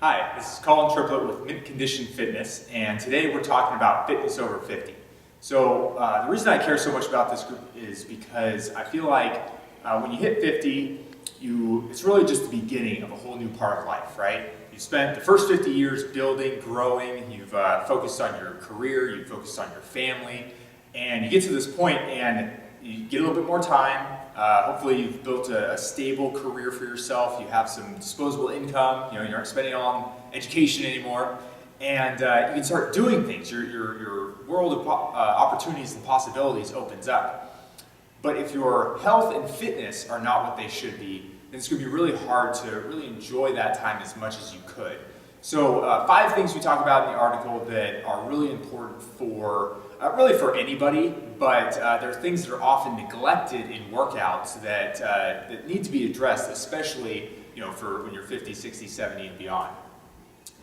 Hi, this is Colin Triplett with Mint Condition Fitness, and today we're talking about fitness over 50. So the reason I care so much about this group is because I feel like when you hit 50, it's really just the beginning of a whole new part of life, right? You spent the first 50 years building, growing, you've focused on your career, you've focused on your family, and you get to this point and you get a little bit more time. Hopefully you've built a stable career for yourself. You have some disposable income. You aren't spending it on education anymore. And you can start doing things. Your world of opportunities and possibilities opens up. But if your health and fitness are not what they should be, then it's going to be really hard to really enjoy that time as much as you could. So 5 things we talk about in the article that are really important for really for anybody, but there are things that are often neglected in workouts that need to be addressed, especially for when you're 50, 60, 70, and beyond.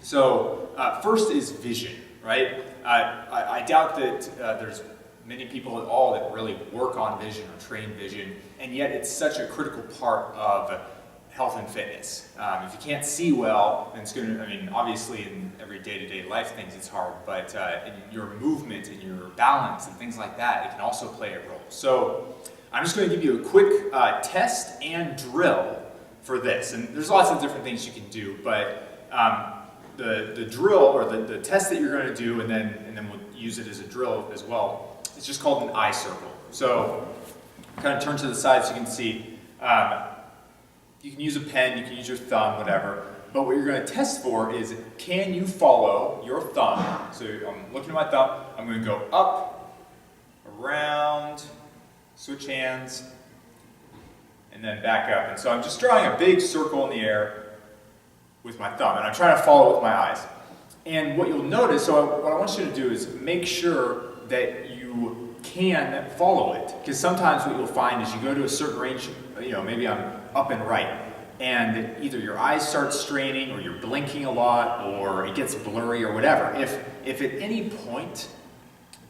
So first is vision, right? I doubt that there's many people at all that really work on vision or train vision, and yet it's such a critical part of health and fitness. If you can't see well, then it's going to, obviously in every day-to-day life things it's hard, but in your movement and your balance and things like that, it can also play a role. So I'm just going to give you a quick test and drill for this. And there's lots of different things you can do, but the drill or the test that you're going to do, and then we'll use it as a drill as well, it's just called an eye circle. So kind of turn to the side so you can see. You can use a pen, you can use your thumb, whatever. But what you're going to test for is, can you follow your thumb? So I'm looking at my thumb. I'm going to go up, around, switch hands, and then back up. And so I'm just drawing a big circle in the air with my thumb, and I'm trying to follow with my eyes. And what you'll notice, so what I want you to do is make sure that you can follow it. Because sometimes what you'll find is you go to a certain range, maybe I'm up and right, and either your eyes start straining, or you're blinking a lot, or it gets blurry, or whatever. If at any point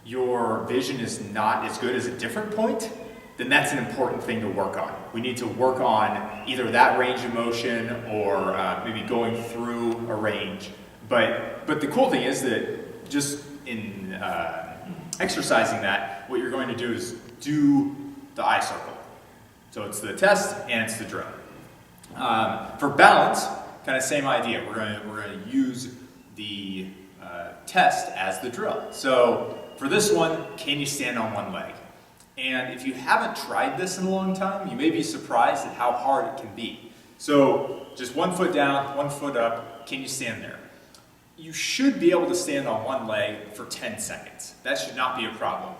your vision is not as good as a different point, then that's an important thing to work on. We need to work on either that range of motion, or maybe going through a range. But the cool thing is that just in exercising that, what you're going to do is do the eye circle. So it's the test and it's the drill. For balance, kind of same idea. We're going to use the test as the drill. So for this one, can you stand on one leg? And if you haven't tried this in a long time, you may be surprised at how hard it can be. So just 1 foot down, 1 foot up. Can you stand there? You should be able to stand on one leg for 10 seconds. That should not be a problem.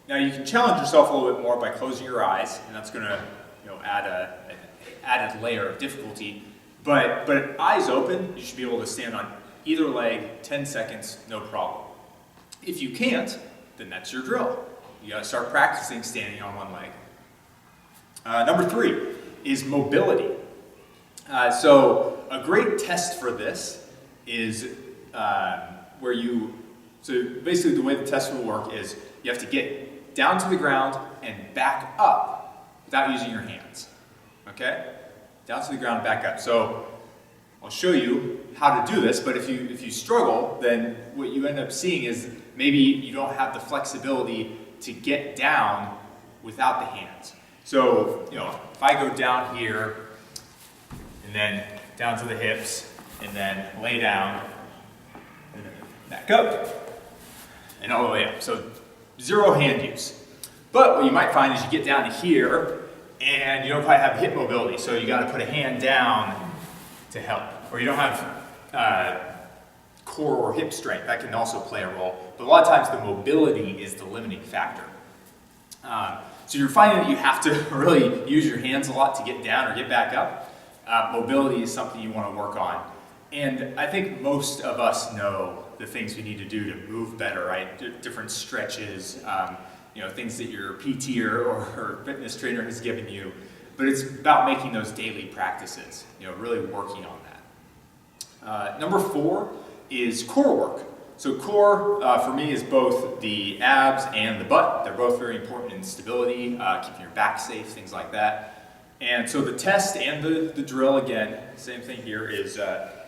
Now you can challenge yourself a little bit more by closing your eyes, and that's going to add an added layer of difficulty. But eyes open, you should be able to stand on either leg 10 seconds, no problem. If you can't, then that's your drill. You got to start practicing standing on one leg. Number 3 is mobility. So a great test for this is so basically the way the test will work is you have to get down to the ground and back up without using your hands, okay? Down to the ground and back up. So I'll show you how to do this, but if you struggle, then what you end up seeing is maybe you don't have the flexibility to get down without the hands. So, if I go down here and then down to the hips and then lay down and then back up and all the way up. So 0 hand use. But what you might find is you get down to here and you don't quite have hip mobility, so you got to put a hand down to help. Or you don't have core or hip strength. That can also play a role. But a lot of times the mobility is the limiting factor. So you're finding that you have to really use your hands a lot to get down or get back up. Mobility is something you want to work on. And I think most of us know the things we need to do to move better, right? Different stretches, things that your PT or fitness trainer has given you. But it's about making those daily practices, really working on that. Number 4 is core work. So core, for me, is both the abs and the butt. They're both very important in stability, keeping your back safe, things like that. And so the test and the drill, again, same thing here, is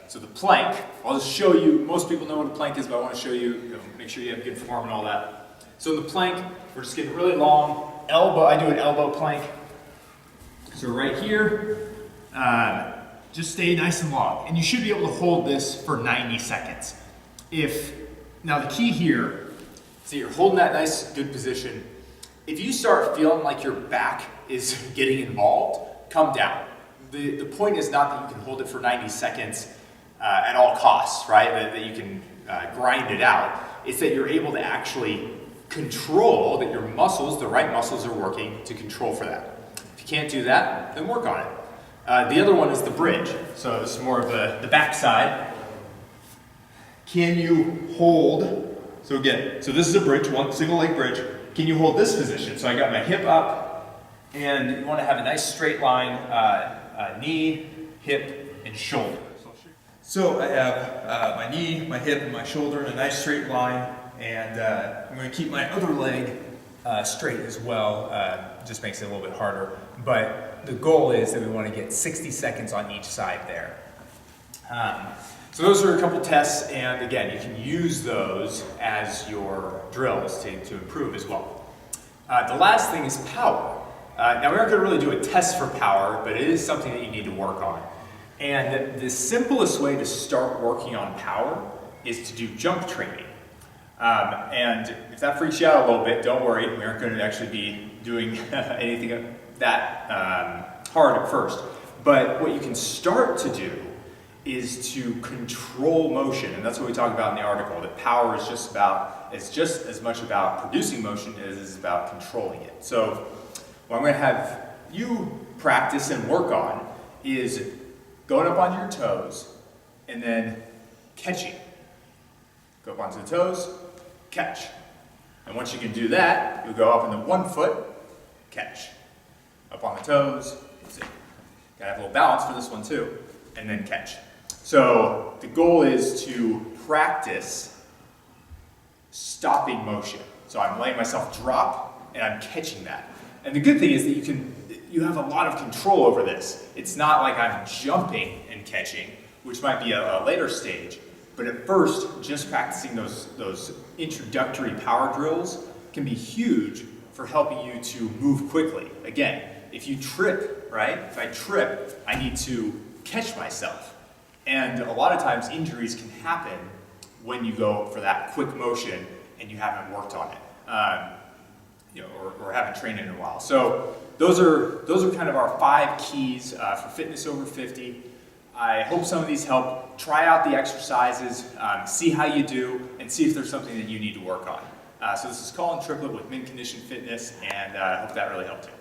So the plank, I'll just show you, most people know what a plank is, but I want to show you, make sure you have good form and all that. So in the plank, we're just getting really long, elbow, I do an elbow plank. So right here, just stay nice and long. And you should be able to hold this for 90 seconds. Now the key here, so you're holding that nice, good position. If you start feeling like your back is getting involved, come down. The point is not that you can hold it for 90 seconds at all costs, right? That you can grind it out. It's that you're able to actually control that your muscles, the right muscles are working to control for that. If you can't do that, then work on it. The other one is the bridge. So this is more of the back side. Can you hold, so again, so this is a bridge, one single leg bridge. Can you hold this position? So I got my hip up, and you want to have a nice straight line, knee, hip, and shoulder. So I have my knee, my hip, and my shoulder in a nice straight line, and I'm going to keep my other leg straight as well. Just makes it a little bit harder, but the goal is that we want to get 60 seconds on each side there. So those are a couple tests, and again, you can use those as your drills to improve as well. The last thing is power. Now we aren't going to really do a test for power, but it is something that you need to work on. And the simplest way to start working on power is to do jump training. And if that freaks you out a little bit, don't worry, we aren't going to actually be doing anything that hard at first. But what you can start to do is to control motion, and that's what we talk about in the article, that power is just as much about producing motion as it is about controlling it. So what I'm going to have you practice and work on is going up on your toes and then catching. Go up onto the toes, catch. And once you can do that, you'll go up in the 1 foot, catch. Up on the toes, see. Gotta have a little balance for this one too, and then catch. So the goal is to practice stopping motion. So I'm letting myself drop and I'm catching that. And the good thing is that you have a lot of control over this. It's not like I'm jumping and catching, which might be a later stage. But at first, just practicing those introductory power drills can be huge for helping you to move quickly. Again, if you trip, right? If I trip, I need to catch myself. And a lot of times injuries can happen when you go for that quick motion and you haven't worked on it, or haven't trained in a while. So those are kind of our 5 keys for fitness over 50. I hope some of these help. Try out the exercises, see how you do, and see if there's something that you need to work on. So this is Colin Triplett with Mint Condition Fitness, and I hope that really helped you.